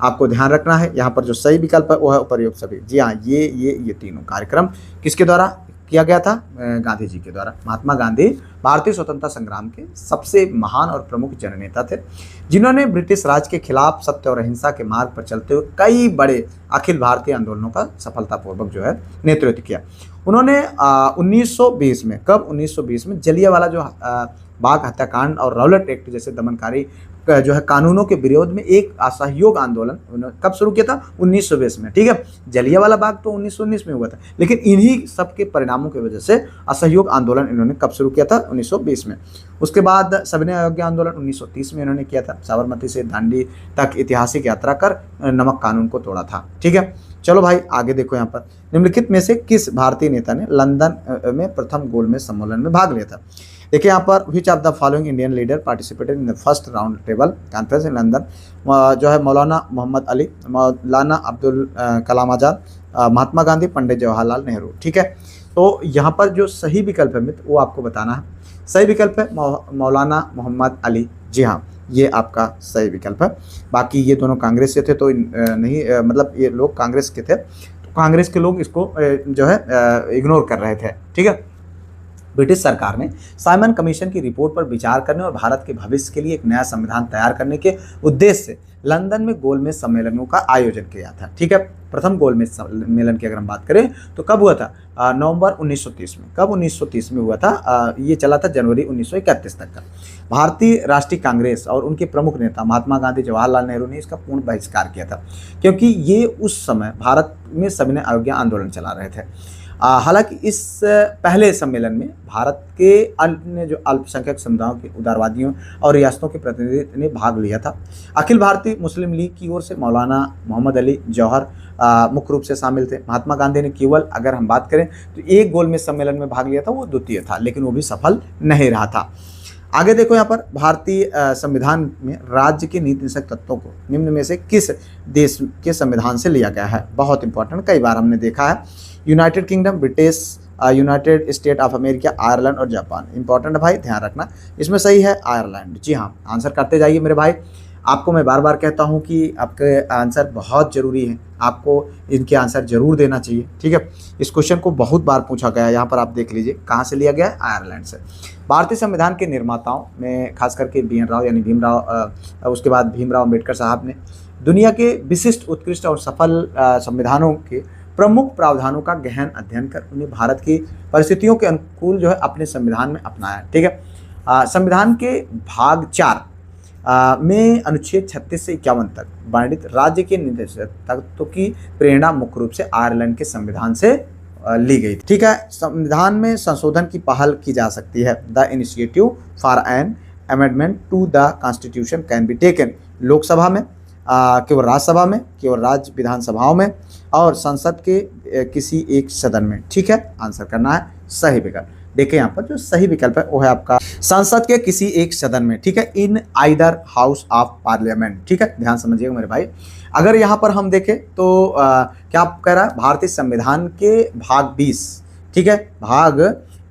आपको ध्यान रखना है। यहाँ पर जो सही विकल्प है वो है उपर्युक्त सभी। जी हाँ, ये तीनों कार्यक्रम किसके द्वारा किया गया था? गांधी जी के द्वारा। महात्मा गांधी भारतीय स्वतंत्रता संग्राम के सबसे महान और प्रमुख जननेता थे, जिन्होंने ब्रिटिश राज के खिलाफ सत्य और अहिंसा के मार्ग पर चलते हुए कई बड़े अखिल भारतीय आंदोलनों का सफलतापूर्वक जो है नेतृत्व किया। उन्होंने 1920 में, कब? 1920 में जलियांवाला जो बाग हत्याकांड और रॉलेट एक्ट जैसे दमनकारी जो है कानूनों के विरोध में एक असहयोग आंदोलन उन्होंने कब शुरू किया था? 1920 में। ठीक है। जलियांवाला बाग तो 1919 में हुआ था, लेकिन इन्हीं सब के परिणामों की वजह से असहयोग आंदोलन इन्होंने कब शुरू किया था? 1920 में। उसके बाद सविनय अवज्ञा आंदोलन 1930 में इन्होंने किया था, साबरमती से दांडी तक ऐतिहासिक यात्रा कर नमक कानून को तोड़ा था। ठीक है। चलो भाई आगे देखो, यहाँ पर निम्नलिखित में से किस भारतीय नेता ने लंदन में प्रथम गोलमेज सम्मेलन में भाग लिया था? देखिए यहाँ पर which of the following Indian leader participated in the first round table conference in London? जो है मौलाना मोहम्मद अली, मौलाना अब्दुल कलाम आज़ाद, महात्मा गांधी, पंडित जवाहरलाल नेहरू। ठीक है। तो यहाँ पर जो सही विकल्प है मित्र वो आपको बताना है। सही विकल्प है मौलाना मोहम्मद अली। जी हाँ, ये आपका सही विकल्प है। बाकी ये दोनों कांग्रेस से थे तो नहीं, मतलब ये लोग कांग्रेस के थे, तो कांग्रेस के लोग इसको जो है इग्नोर कर रहे थे। ठीक है। ब्रिटिश सरकार ने साइमन कमीशन की रिपोर्ट पर विचार करने और भारत के भविष्य के लिए एक नया संविधान तैयार करने के उद्देश्य से लंदन में गोलमेज सम्मेलनों का आयोजन किया था। ठीक है। प्रथम गोलमेज सम्मेलन की अगर हम बात करें तो कब हुआ था? नवंबर 1930 में। कब? 1930 में हुआ था। ये चला था जनवरी 1931 तक का। भारतीय राष्ट्रीय कांग्रेस और उनके प्रमुख नेता महात्मा गांधी, जवाहरलाल नेहरू ने इसका पूर्ण बहिष्कार किया था, क्योंकि ये उस समय भारत में सविनय अवज्ञा आंदोलन चला रहे थे। हालांकि इस पहले सम्मेलन में भारत के अन्य जो अल्पसंख्यक समुदायों के उदारवादियों और रियासतों के प्रतिनिधि ने भाग लिया था। अखिल भारतीय मुस्लिम लीग की ओर से मौलाना मोहम्मद अली जौहर मुख्य रूप से शामिल थे। महात्मा गांधी ने केवल अगर हम बात करें तो एक गोलमेज सम्मेलन में भाग लिया था, वो द्वितीय था, लेकिन वो भी सफल नहीं रहा था। आगे देखो, यहाँ पर भारतीय संविधान में राज्य के नीति निषेध तत्वों को निम्न में से किस देश के संविधान से लिया गया है? बहुत इंपॉर्टेंट, कई बार हमने देखा है। United kingdom, British, United state of America, Ireland और जापान। इंपॉर्टेंट भाई, ध्यान रखना। इसमें सही है आयरलैंड। जी हाँ, आंसर करते जाइए मेरे भाई। आपको मैं बार बार कहता हूँ कि आपके आंसर बहुत ज़रूरी है, आपको इनके आंसर जरूर देना चाहिए। ठीक है। इस क्वेश्चन को बहुत बार पूछा गया है, यहाँ पर आप देख लीजिए कहाँ से लिया गया है? आयरलैंड से। भारतीय संविधान के निर्माताओं में खास करके BN राव यानी भीमराव, उसके बाद भीमराव अम्बेडकर साहब ने दुनिया के विशिष्ट, उत्कृष्ट और सफल संविधानों के प्रमुख प्रावधानों का गहन अध्ययन कर उन्हें भारत की परिस्थितियों के अनुकूल जो है अपने संविधान में अपनाया। ठीक है, संविधान के भाग 4 में अनुच्छेद 36 से 51 तक वर्णित राज्य के निर्देशक तत्वों की प्रेरणा मुख्य रूप से आयरलैंड के संविधान से ली गई। ठीक है, संविधान में संशोधन की पहल की जा सकती है। The initiative for an amendment to the constitution can be taken. Lok Sabha में, केवल राज्यसभा में, केवल राज्य विधानसभाओं में और संसद के किसी एक सदन में। ठीक है, आंसर करना है सही विकल्प। देखिए यहाँ पर जो सही विकल्प है वो है आपका संसद के किसी एक सदन में। ठीक है, in either house of parliament. ठीक है, ध्यान समझिएगा मेरे भाई। अगर यहाँ पर हम देखें तो क्या कह रहा है, भारतीय संविधान के भाग 20, ठीक है, भाग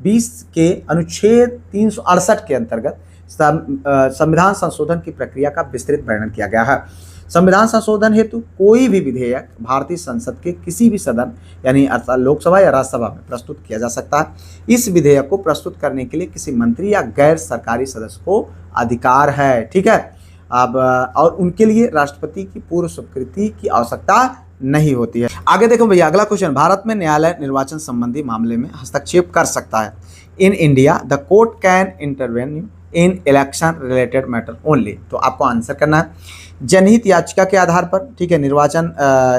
20 के अनुच्छेद 368 के अंतर्गत संविधान संशोधन की प्रक्रिया का विस्तृत वर्णन किया गया है। संविधान संशोधन हेतु कोई भी विधेयक भारतीय संसद के किसी भी सदन यानी अर्थात लोकसभा या राज्यसभा में प्रस्तुत किया जा सकता है। इस विधेयक को प्रस्तुत करने के लिए किसी मंत्री या गैर सरकारी सदस्य को अधिकार है। ठीक है, अब और उनके लिए राष्ट्रपति की पूर्व स्वीकृति की आवश्यकता नहीं होती है। आगे देखो भैया, अगला क्वेश्चन, भारत में न्यायालय निर्वाचन संबंधी मामले में हस्तक्षेप कर सकता है। In India the court can intervene in election related matter only. तो आपको आंसर करना है जनहित याचिका के आधार पर, ठीक है, निर्वाचन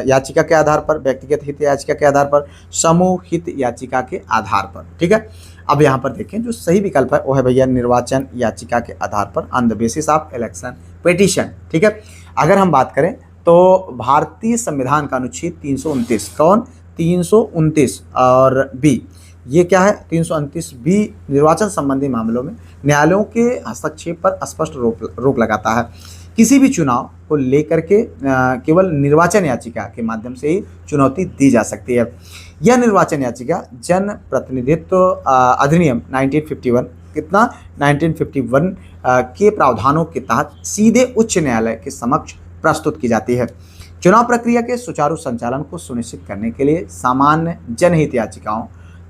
याचिका के आधार पर, व्यक्तिगत हित याचिका के आधार पर, समूह हित याचिका के आधार पर। ठीक है, अब यहाँ पर देखें जो सही विकल्प है वो है भैया निर्वाचन याचिका के आधार पर, on the basis of election petition. ठीक है, अगर हम बात करें तो भारतीय संविधान का अनुच्छेद 329, कौन 329 और बी, ये क्या है 329 बी निर्वाचन संबंधी मामलों में न्यायालयों के हस्तक्षेप पर स्पष्ट रोक लगाता है। किसी भी चुनाव को लेकर के केवल निर्वाचन याचिका के माध्यम से ही चुनौती दी जा सकती है। यह निर्वाचन याचिका जन प्रतिनिधित्व अधिनियम 1951 कितना 1951 के प्रावधानों के तहत सीधे उच्च न्यायालय के समक्ष प्रस्तुत की जाती है। चुनाव प्रक्रिया के सुचारू संचालन को सुनिश्चित करने के लिए सामान्य जनहित याचिकाओं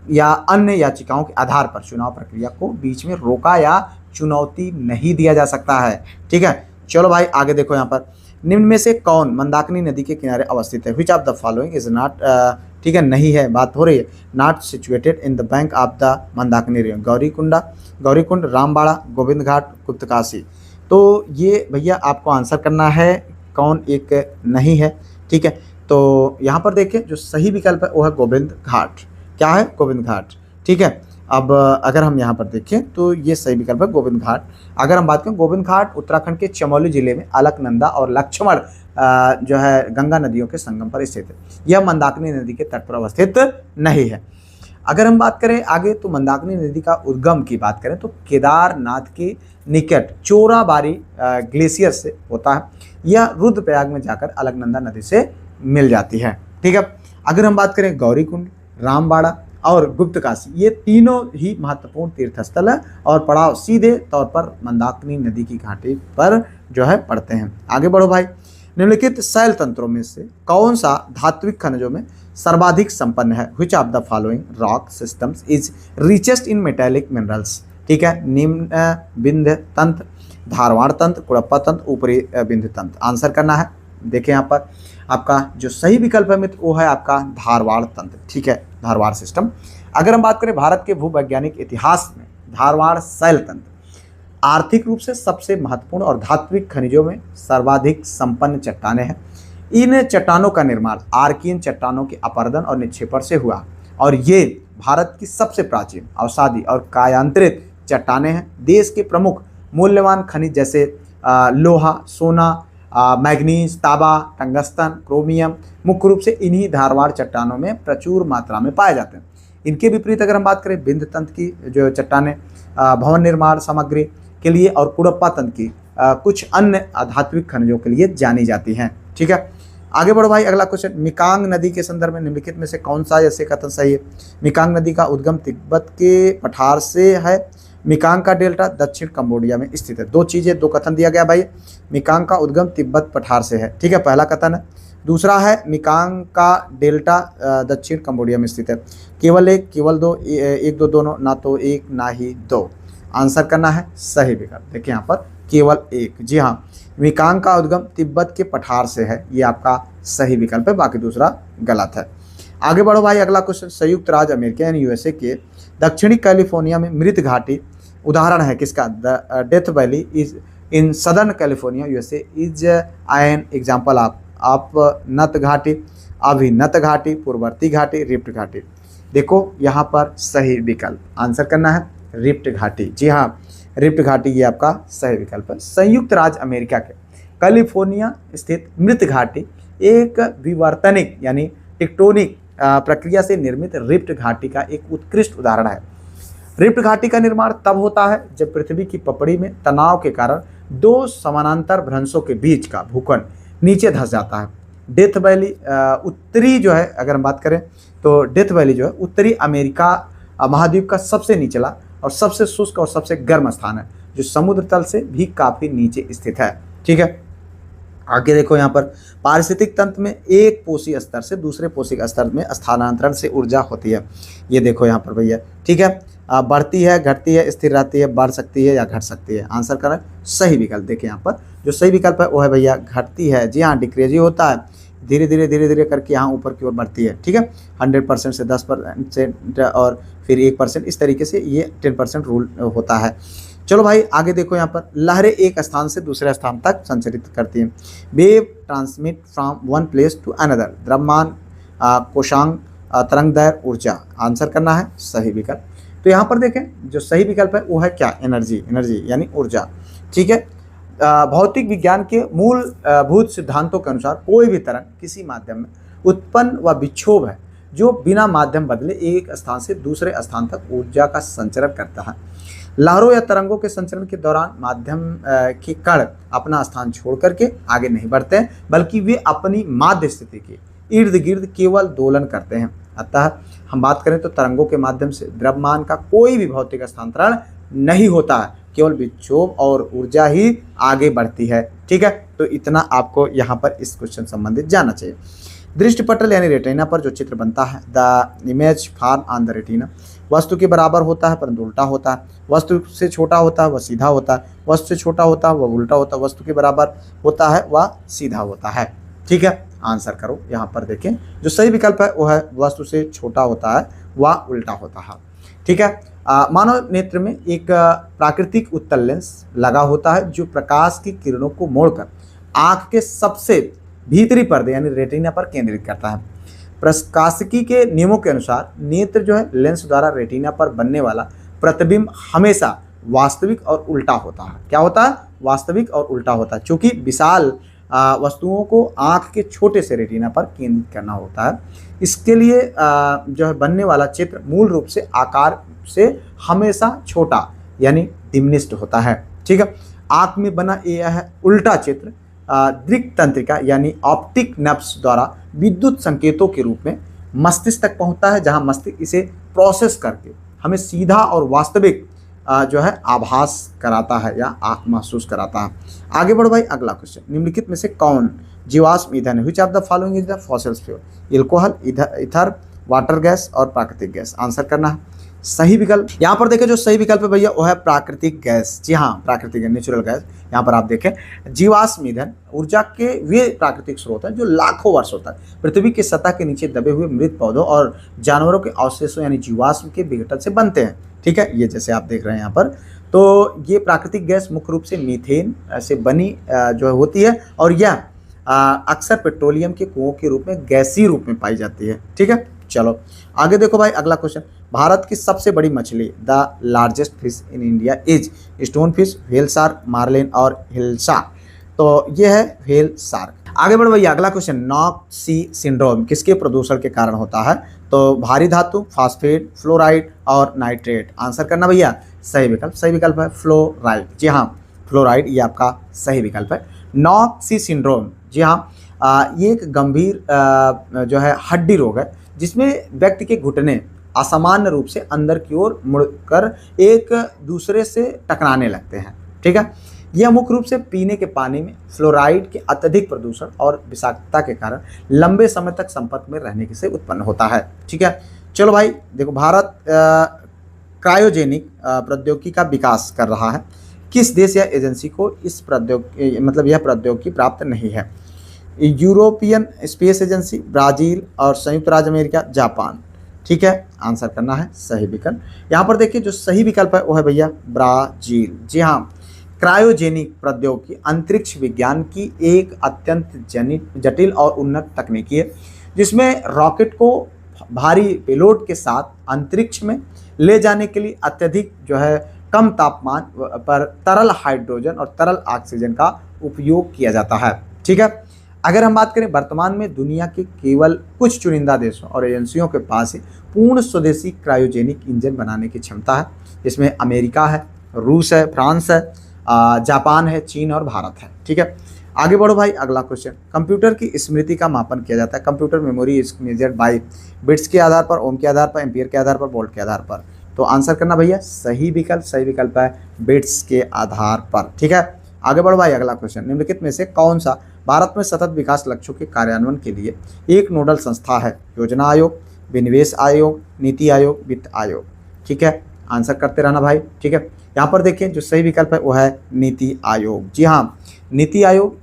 या अन्य याचिकाओं के आधार पर चुनाव प्रक्रिया को बीच में रोका या चुनौती नहीं दिया जा सकता है। ठीक है, चलो भाई आगे देखो। यहाँ पर निम्न में से कौन मंदाकिनी नदी के किनारे अवस्थित है? Which of the following is not, ठीक है, नहीं है, बात हो रही है, not situated in the bank of the Mandakini river. Gaurikund, Rambara, Govind Ghat, Guptkashi. तो ये भैया आपको आंसर करना है कौन एक नहीं है। ठीक है, तो यहाँ पर देखिए जो सही विकल्प है वो है गोविंद घाट। क्या है? गोविंद घाट। ठीक है, अब अगर हम यहाँ पर देखें तो ये सही विकल्प है गोविंद घाट। अगर हम बात करें गोविंद घाट उत्तराखंड के चमोली जिले में अलकनंदा और लक्ष्मण जो है गंगा नदियों के संगम पर स्थित है। यह मंदाकिनी नदी के तट पर अवस्थित नहीं है। अगर हम बात करें आगे तो मंदाकिनी नदी का उद्गम की बात करें तो केदारनाथ के निकट चोराबारी ग्लेशियर से होता है। यह रुद्रप्रयाग में जाकर अलकनंदा नदी से मिल जाती है। ठीक है, अगर हम बात करें गौरीकुंड, रामबाड़ा और गुप्तकाशी, ये तीनों ही महत्वपूर्ण तीर्थस्थल है और पड़ाव सीधे तौर पर मंदाकिनी नदी की घाटी पर जो है पड़ते हैं। आगे बढ़ो भाई। निम्नलिखित शैल तंत्रों में से कौन सा धात्विक खनिजों में सर्वाधिक संपन्न है? Which of the following rock systems is richest in metallic minerals? ठीक है, निम्न बिंध्य तंत्र, धारवाड़ तंत्र, कुड़प्पा तंत्र, ऊपरी बिंध्य तंत्र। आंसर करना है। देखिए यहाँ पर आपका जो सही विकल्प है मित्र वो है आपका धारवाड़ तंत्र। ठीक है, धारवाड़ सिस्टम। अगर हम बात करें भारत के भूवैज्ञानिक इतिहास में धारवाड़ शैल तंत्र आर्थिक रूप से सबसे महत्वपूर्ण और धात्विक खनिजों में सर्वाधिक संपन्न चट्टानें हैं। इन चट्टानों का निर्माण आर्कियन चट्टानों के अपरदन और निक्षेपण से हुआ और ये भारत की सबसे प्राचीन अवसादी और कायांतरित चट्टानें हैं। देश के प्रमुख मूल्यवान खनिज जैसे लोहा, सोना, मैग्नीज, तांबा, टंगस्टन, क्रोमियम मुख्य रूप से इन्हीं धारवाड़ चट्टानों में प्रचुर मात्रा में पाए जाते हैं। इनके विपरीत अगर हम बात करें बिंद तंत्र की जो चट्टानें भवन निर्माण सामग्री के लिए और कुड़प्पा तंत्र की कुछ अन्य धात्विक खनिजों के लिए जानी जाती हैं। ठीक है, आगे बढ़ो भाई। अगला क्वेश्चन, मिकांग नदी के संदर्भ में निम्नलिखित में से कौन सा ऐसे कथन सही है? मिकांग नदी का उद्गम तिब्बत के पठार से है। मिकांग का डेल्टा दक्षिण कंबोडिया में स्थित है। दो चीज़ें, दो कथन दिया गया भाई। मिकांग का उद्गम तिब्बत पठार से है। ठीक है, पहला कथन है। दूसरा है मिकांग का डेल्टा दक्षिण कंबोडिया में स्थित है। केवल एक, केवल दो, एक दो दोनों, ना तो एक ना ही दो। आंसर करना है सही विकल्प। देखिए यहाँ पर केवल एक। जी हाँ, मिकांग का उद्गम तिब्बत के पठार से है, ये आपका सही विकल्प है, बाकी दूसरा गलत है। आगे बढ़ो भाई, अगला क्वेश्चन। संयुक्त राज्य अमेरिका यानी यूएसए के दक्षिणी कैलिफोर्निया में मृत घाटी उदाहरण है किसका? The death valley is in southern California USA is an example of नत घाटी, अभिनत घाटी, पूर्ववर्ती घाटी, रिफ्ट घाटी। देखो यहाँ पर सही विकल्प आंसर करना है रिफ्ट घाटी। जी हाँ, रिफ्ट घाटी ये आपका सही विकल्प है। संयुक्त राज्य अमेरिका के कैलिफोर्निया स्थित मृत घाटी एक विवर्तनिक यानी टेक्टोनिक प्रक्रिया से निर्मित रिफ्ट घाटी का एक उत्कृष्ट उदाहरण है। रिफ्ट घाटी का निर्माण तब होता है जब पृथ्वी की पपड़ी में तनाव के कारण दो समानांतर भ्रंशों के बीच का भूखंड नीचे धंस जाता है। डेथ वैली उत्तरी जो है, अगर हम बात करें तो डेथ वैली जो है उत्तरी अमेरिका महाद्वीप का सबसे निचला और सबसे शुष्क और सबसे गर्म स्थान है, जो समुद्र तल से भी काफी नीचे स्थित है। ठीक है, आगे देखो यहाँ पर पारिस्थितिक तंत्र में एक पोषी स्तर से दूसरे पोषी स्तर में स्थानांतरण से ऊर्जा होती है। ये देखो यहाँ पर भैया, ठीक है, बढ़ती है, घटती है, स्थिर रहती है, बढ़ सकती है या घट सकती है। आंसर करें सही विकल्प। देखिए यहाँ पर जो सही विकल्प है वो है भैया घटती है। जी हाँ, डिक्रीज होता है, धीरे धीरे करके यहाँ ऊपर की ओर बढ़ती है। ठीक है, 100% से 10% और फिर 1%, इस तरीके से ये 10% रूल होता है। चलो भाई आगे देखो, यहाँ पर लहरें एक स्थान से दूसरे स्थान तक संचरित करती हैं। Wave transmit from one place to another, द्रव्यमान, कोशांक, तरंगदैर्घ्य, ऊर्जा। आंसर करना है सही विकल्प। तो यहाँ पर देखें जो सही विकल्प है वो है क्या? एनर्जी यानी ऊर्जा। ठीक है, भौतिक विज्ञान के मूलभूत सिद्धांतों के अनुसार कोई भी तरंग किसी माध्यम में उत्पन्न व विक्षोभ है जो बिना माध्यम बदले एक स्थान से दूसरे स्थान तक ऊर्जा का संचरण करता है। लहरों या तरंगों के संचरण के दौरान माध्यम के कण अपना स्थान छोड़ करके आगे नहीं बढ़ते हैं, बल्कि वे अपनी माध्य स्थिति के इर्द गिर्द केवल दोलन करते हैं। अतः हम बात करें तो तरंगों के माध्यम से द्रव्यमान का कोई भी भौतिक स्थानांतरण नहीं होता है, केवल विक्षोभ और ऊर्जा ही आगे बढ़ती है। ठीक है, तो इतना आपको यहाँ पर इस क्वेश्चन संबंधित जानना चाहिए। दृष्टिपटल यानी रेटिना पर जो चित्र बनता है, the image form on the retina, वस्तु के बराबर होता है परंतु उल्टा होता है। वस्तु से छोटा होता है वह सीधा होता है, वस्तु से छोटा होता है वह उल्टा होता है, वस्तु के बराबर होता है वह सीधा होता है। ठीक है, आंसर करो। यहाँ पर देखें जो सही विकल्प है वो है वस्तु से छोटा होता है वह उल्टा होता है। ठीक है, मानव नेत्र में एक प्राकृतिक उत्तल लेंस लगा होता है जो प्रकाश की किरणों को मोड़कर आँख के सबसे भीतरी पर्दे यानी रेटिना पर केंद्रित करता है। प्रकाशिकी के नियमों के अनुसार नेत्र जो है लेंस द्वारा रेटिना पर बनने वाला प्रतिबिंब हमेशा वास्तविक और उल्टा होता है। क्या होता है? वास्तविक और उल्टा होता है, क्योंकि विशाल वस्तुओं को आँख के छोटे से रेटिना पर केंद्रित करना होता है। इसके लिए जो है बनने वाला चित्र मूल रूप से आकार से हमेशा छोटा यानी डिमिनिश्ड होता है। ठीक है, आँख में बना यह उल्टा चित्र दृक् तंत्रिका यानी ऑप्टिक नर्व्स द्वारा विद्युत संकेतों के रूप में मस्तिष्क तक पहुंचता है, जहां मस्तिष्क इसे प्रोसेस करके हमें सीधा और वास्तविक जो है आभास कराता है या महसूस कराता है। आगे बढ़ो भाई, अगला क्वेश्चन। निम्नलिखित में से कौन जीवाश्म ईंधन है? Which of the following is the fossil fuel? Alcohol, ether, water gas और प्राकृतिक गैस। आंसर करना है सही विकल्प। यहाँ पर देखें जो सही विकल्प है भैया वो है प्राकृतिक गैस। जी हाँ, प्राकृतिक गैस, नेचुरल गैस। यहाँ पर आप देखें जीवाश्म ईंधन ऊर्जा के वे प्राकृतिक स्रोत हैं जो लाखों वर्षों तक पृथ्वी की सतह के नीचे दबे हुए मृत पौधों और जानवरों के अवशेषों यानी जीवाश्म के विघटन से बनते हैं। ठीक है, ये जैसे आप देख रहे हैं यहाँ पर, तो ये प्राकृतिक गैस मुख्य रूप से मीथेन से बनी जो होती है और यह अक्सर पेट्रोलियम के कुओं के रूप में गैसीय रूप में पाई जाती है। ठीक है, चलो आगे देखो भाई, अगला क्वेश्चन। भारत की सबसे बड़ी मछली the largest fish in India is stone fish, whale shark, marlin और हिल्सा। तो ये है व्हेल शार्क। आगे बढ़ो भैया, अगला क्वेश्चन। नॉक्स सी सिंड्रोम किसके प्रदूषण के कारण होता है? तो भारी धातु, फास्फेट, फ्लोराइड और नाइट्रेट। आंसर करना भैया सही विकल्प। सही विकल्प है फ्लोराइड। जी हाँ, फ्लोराइड ये आपका सही विकल्प है। नॉक्स सी सिंड्रोम, जी हाँ, ये एक गंभीर जो है हड्डी रोग है जिसमें व्यक्ति के घुटने असामान्य रूप से अंदर की ओर मुड़कर एक दूसरे से टकराने लगते हैं। ठीक है, यह मुख्य रूप से पीने के पानी में फ्लोराइड के अत्यधिक प्रदूषण और विषाक्तता के कारण लंबे समय तक संपर्क में रहने से उत्पन्न होता है। ठीक है, चलो भाई देखो, भारत क्रायोजेनिक प्रौद्योगिकी का विकास कर रहा है। किस देश या एजेंसी को इस प्रौद्योगिकी यह प्रौद्योगिकी प्राप्त नहीं है? यूरोपियन स्पेस एजेंसी, ब्राज़ील और संयुक्त राज्य अमेरिका, जापान। ठीक है, आंसर करना है सही विकल्प। यहाँ पर देखिए जो सही विकल्प है वो है भैया ब्राज़ील। जी हाँ, क्रायोजेनिक प्रौद्योगिकी अंतरिक्ष विज्ञान की एक अत्यंत जटिल और उन्नत तकनीकी है, जिसमें रॉकेट को भारी पेलोड के साथ अंतरिक्ष में ले जाने के लिए अत्यधिक जो है कम तापमान पर तरल हाइड्रोजन और तरल ऑक्सीजन का उपयोग किया जाता है। ठीक है, अगर हम बात करें वर्तमान में दुनिया के केवल कुछ चुनिंदा देशों और एजेंसियों के पास ही पूर्ण स्वदेशी क्रायोजेनिक इंजन बनाने की क्षमता है। इसमें अमेरिका है, रूस है, फ्रांस है, जापान है, चीन और भारत है। ठीक है, आगे बढ़ो भाई। अगला क्वेश्चन, कंप्यूटर की स्मृति का मापन किया जाता है। Computer memory is measured by bits के आधार पर, ओम के आधार पर, एम्पियर के आधार पर, वोल्ट के आधार पर। तो आंसर करना भैया सही विकल्प है बिट्स के आधार पर। ठीक है, आगे बढ़ो भाई। अगला क्वेश्चन, निम्नलिखित में से कौन सा भारत में सतत विकास लक्ष्यों के कार्यान्वयन के लिए एक नोडल संस्था है? योजना आयोग, विनिवेश आयोग, नीति आयोग, वित्त आयोग। ठीक है, आंसर करते रहना भाई। ठीक है, यहाँ पर देखिए जो सही विकल्प है वो है नीति आयोग। जी हाँ, नीति आयोग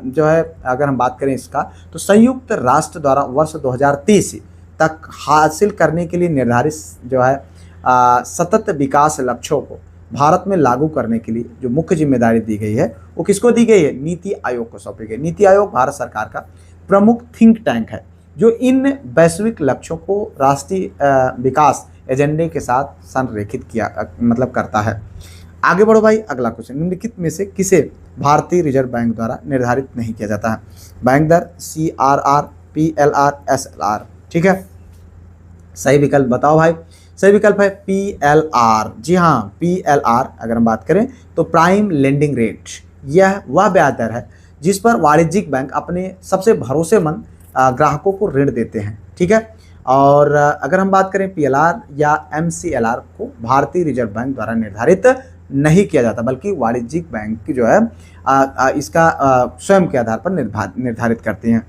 जो है अगर हम बात करें इसका, तो संयुक्त राष्ट्र द्वारा वर्ष 2030 तक हासिल करने के लिए निर्धारित जो है सतत विकास लक्ष्यों को भारत में लागू करने के लिए जो मुख्य जिम्मेदारी दी गई है वो किसको दी गई है? नीति आयोग को सौंपी गई। नीति आयोग भारत सरकार का प्रमुख थिंक टैंक है जो इन वैश्विक लक्ष्यों को राष्ट्रीय विकास एजेंडे के साथ संरेखित करता है। आगे बढ़ो भाई। अगला क्वेश्चन, निम्नलिखित में से किसे भारतीय रिजर्व बैंक द्वारा निर्धारित नहीं किया जाता है? बैंक दर, CRR, PLR, SLR। ठीक है, सही विकल्प बताओ भाई। सही विकल्प है PLR। जी हाँ, PLR अगर हम बात करें तो प्राइम लेंडिंग रेट, यह वह ब्याज दर है जिस पर वाणिज्यिक बैंक अपने सबसे भरोसेमंद ग्राहकों को ऋण देते हैं। ठीक है, और अगर हम बात करें PLR या MCLR को भारतीय रिजर्व बैंक द्वारा निर्धारित नहीं किया जाता, बल्कि वाणिज्यिक बैंक जो है इसका स्वयं के आधार पर निर्धारित करते हैं।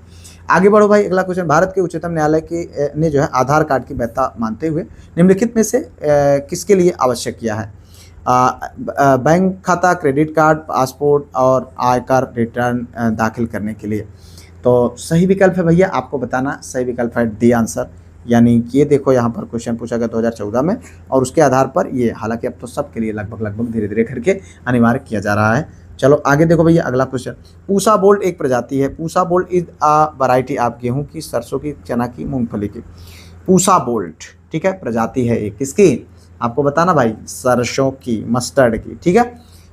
आगे बढ़ो भाई। अगला क्वेश्चन, भारत के उच्चतम न्यायालय के ने जो है आधार कार्ड की वैधता मानते हुए निम्नलिखित में से किसके लिए आवश्यक किया है? बैंक खाता, क्रेडिट कार्ड, पासपोर्ट और आयकर रिटर्न दाखिल करने के लिए। तो सही विकल्प है भैया, आपको बताना सही विकल्प है डी आंसर। यानी कि ये देखो यहाँ पर क्वेश्चन पूछा गया 2014 में और उसके आधार पर ये, हालांकि अब तो सबके लिए लगभग धीरे धीरे करके अनिवार्य किया जा रहा है। चलो आगे देखो भैया। अगला क्वेश्चन, पूसा बोल्ट एक प्रजाति है। Pusa bolt is a variety of गेहूं की, सरसों की, चना की, मूंगफली की। पूसा बोल्ट, ठीक है, प्रजाति है एक किसकी? आपको बताना भाई, सरसों की, मस्टर्ड की। ठीक है,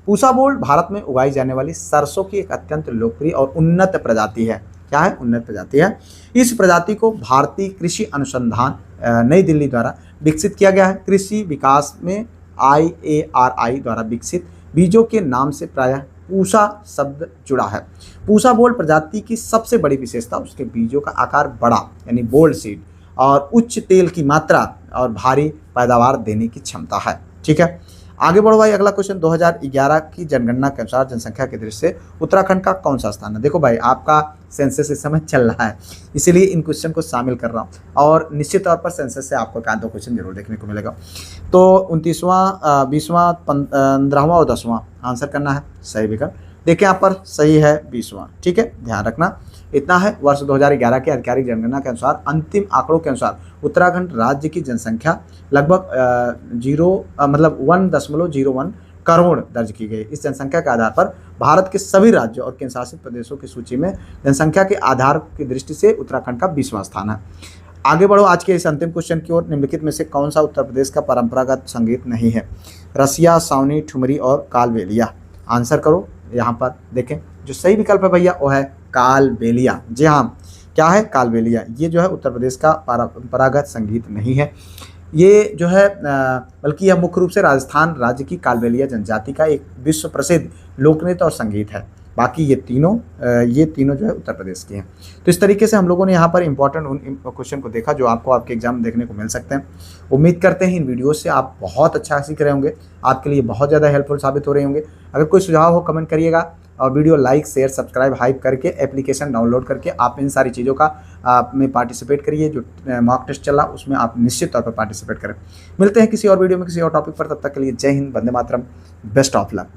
पूसा बोल्ट भारत में उगाई जाने वाली सरसों की एक अत्यंत लोकप्रिय और उन्नत प्रजाति है। क्या है? उन्नत प्रजाति है। इस प्रजाति को भारतीय कृषि अनुसंधान नई दिल्ली द्वारा विकसित किया गया है। कृषि विकास में IARI द्वारा विकसित बीजों के नाम से प्रायः पूसा शब्द जुड़ा है। पूसा बोल्ट प्रजाति की सबसे बड़ी विशेषता उसके बीजों का आकार बड़ा यानी बोल्ड सीड और उच्च तेल की मात्रा और भारी पैदावार देने की क्षमता है। ठीक है, आगे बढ़ो भाई। अगला क्वेश्चन, 2011 की जनगणना के अनुसार जनसंख्या की दृष्टि से उत्तराखंड का कौन सा स्थान है? देखो भाई, आपका सेंसस इस समय चल रहा है, इसीलिए इन क्वेश्चन को शामिल कर रहा हूँ और निश्चित तौर पर सेंसस से आपको 1-2 क्वेश्चन जरूर देखने को मिलेगा। तो 29वां, 20वां, 15वां और 10वां आंसर करना है सही विकल्प। देखिए यहाँ पर सही है 20वां। ठीक है, ध्यान रखना इतना है। वर्ष 2011 के आधिकारिक जनगणना के अनुसार, अंतिम आंकड़ों के अनुसार उत्तराखंड राज्य की जनसंख्या लगभग 1.01 करोड़ दर्ज की गई। इस जनसंख्या के आधार पर भारत के सभी राज्यों और केंद्र शासित प्रदेशों की सूची में जनसंख्या के आधार की दृष्टि से उत्तराखंड का 20वां स्थान है। आगे बढ़ो आज के इस अंतिम क्वेश्चन की ओर। निम्नलिखित में से कौन सा उत्तर प्रदेश का परंपरागत संगीत नहीं है? रसिया, सावनी, ठुमरी और कालबेलिया। आंसर करो। यहाँ पर देखें जो सही विकल्प है भैया वो है कालबेलिया। जी हाँ, क्या है? कालबेलिया। ये जो है उत्तर प्रदेश का परंपरागत संगीत नहीं है। ये जो है बल्कि यह मुख्य रूप से राजस्थान राज्य की कालबेलिया जनजाति का एक विश्व प्रसिद्ध लोकनृत्य और संगीत है। बाकी ये तीनों जो है उत्तर प्रदेश के हैं। तो इस तरीके से हम लोगों ने यहाँ पर इंपॉर्टेंट उन क्वेश्चन को देखा जो आपको आपके एग्जाम में देखने को मिल सकते हैं। उम्मीद करते हैं इन वीडियो से आप बहुत अच्छा सीख रहे होंगे, आपके लिए बहुत ज़्यादा हेल्पफुल साबित हो रहे होंगे। अगर कोई सुझाव हो कमेंट करिएगा और video like, share, subscribe, hype करके एप्लीकेशन डाउनलोड करके आप इन सारी चीज़ों का में पार्टिसिपेट करिए। जो मॉक टेस्ट चला उसमें आप निश्चित तौर पर पार्टिसिपेट करें। मिलते हैं किसी और वीडियो में किसी और टॉपिक पर, तब तक के लिए जय Hind, Vande Mataram, best of luck.